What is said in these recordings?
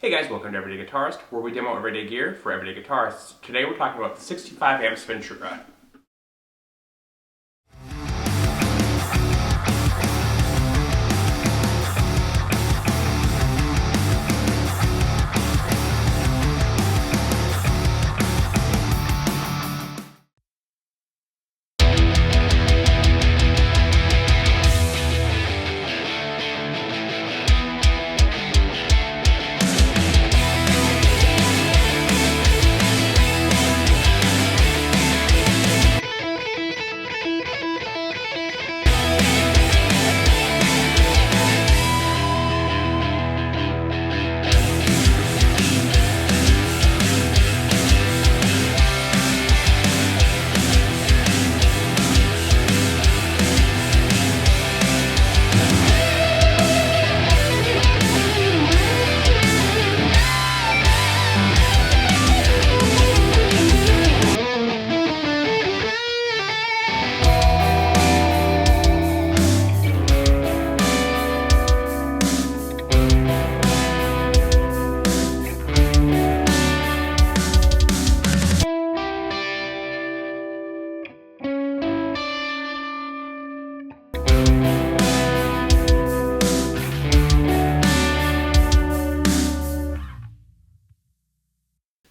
Hey guys, welcome to Everyday Guitarist, where we demo everyday gear for everyday guitarists. Today we're talking about the 65 amp Ventura.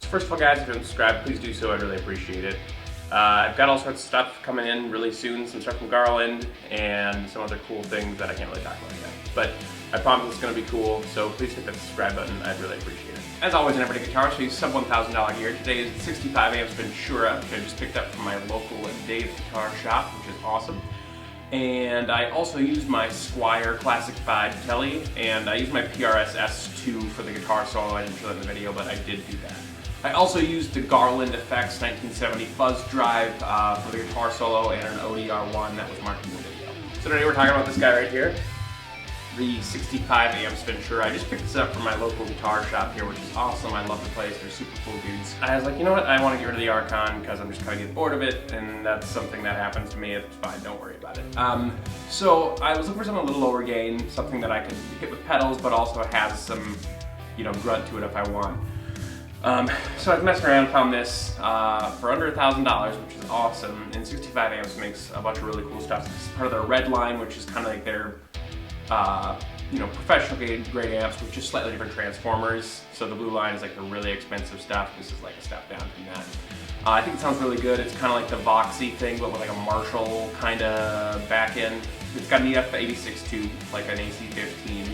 First of all, guys, if you haven't subscribed, please do so. I'd really appreciate it. I've got all sorts of stuff coming in really soon, some stuff from Garland and some other cool things that I can't really talk about yet. But I promise it's going to be cool, so please hit that subscribe button. I'd really appreciate it. As always, in Everyday Guitarist, we use sub $1,000 gear. Today is the 65 amps Ventura, which I just picked up from my local Dave's Guitar Shop, which is awesome. And I also used my Squier Classic 5 Telly, and I used my PRS S2 for the guitar solo. I didn't show that in the video, but I did do that. I also used the Garland Effects 1970 fuzz drive for the guitar solo and an ODR1 that was marked in the video. So today we're talking about this guy right here, the 65 amps Ventura. I just picked this up from my local guitar shop here, which is awesome. I love the place, they're super cool dudes. I was like, you know what, I want to get rid of the Archon because I'm just kind of getting bored of it, and that's something that happens to me. It's fine, don't worry about it. So I was looking for something a little lower gain, something that I could hit with pedals, but also has some, grunt to it if I want. So I was messing around and found this for under $1,000, which is awesome, and 65 amps makes a bunch of really cool stuff. It's part of their red line, which is kind of like their professional grade amps with just slightly different transformers. So the blue line is like the really expensive stuff. This is like a step down from that. I think it sounds really good. It's kind of like the Voxy thing, but with like a Marshall kind of back end. It's got an EF86 tube, like an AC15.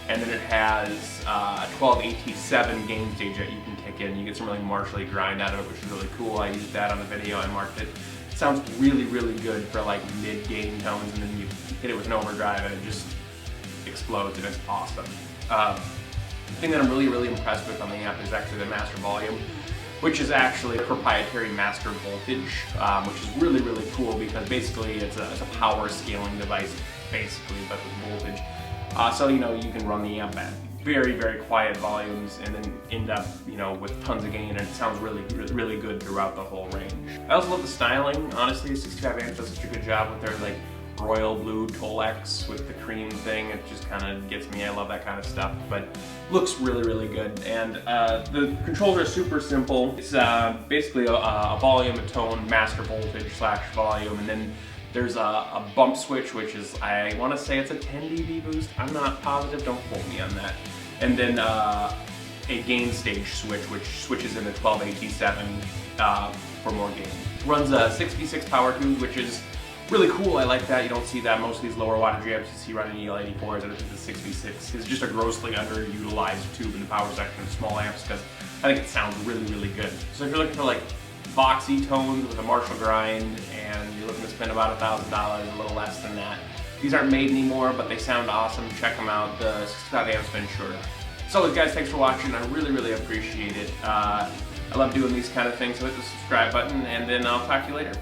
And then it has a 12 AT7 gain stage that you can kick in. You get some really Marshall-y grind out of it, which is really cool. I used that on the video. I marked it. It sounds really, really good for like mid-gain tones, and then you hit it with an overdrive and it just explodes, and it's awesome. The thing that I'm really, really impressed with on the amp is actually the master volume, which is actually a proprietary master voltage, which is really, really cool because basically it's a power scaling device, basically, but with voltage. So you can run the amp at very, very quiet volumes and then end up, with tons of gain, and it sounds really, really good throughout the whole range. I also love the styling. Honestly, 65 amps does such a good job with their like royal blue Tolex with the cream thing. It just kind of gets me. I love that kind of stuff, but looks really, really good. And the controls are super simple. It's basically a volume, a tone, master voltage / volume, and then there's a bump switch, which is, I want to say it's a 10 dB boost. I'm not positive, don't quote me on that. And then a gain stage switch, which switches into 12 AT7 for more gain. Runs a 6v6 power tube, which is really cool. I like that. You don't see that. Most of these lower wattage amps you see running EL84s, and I think the 6v6 is just a grossly underutilized tube in the power section of small amps because I think it sounds really, really good. So if you're looking for like Voxy tones with a Marshall grind, and you're looking to spend about $1,000, a little less than that. These aren't made anymore, but they sound awesome. Check them out, the 65 amps Ventura. So guys, thanks for watching. I really, really appreciate it. I love doing these kind of things, so hit the subscribe button, and then I'll talk to you later.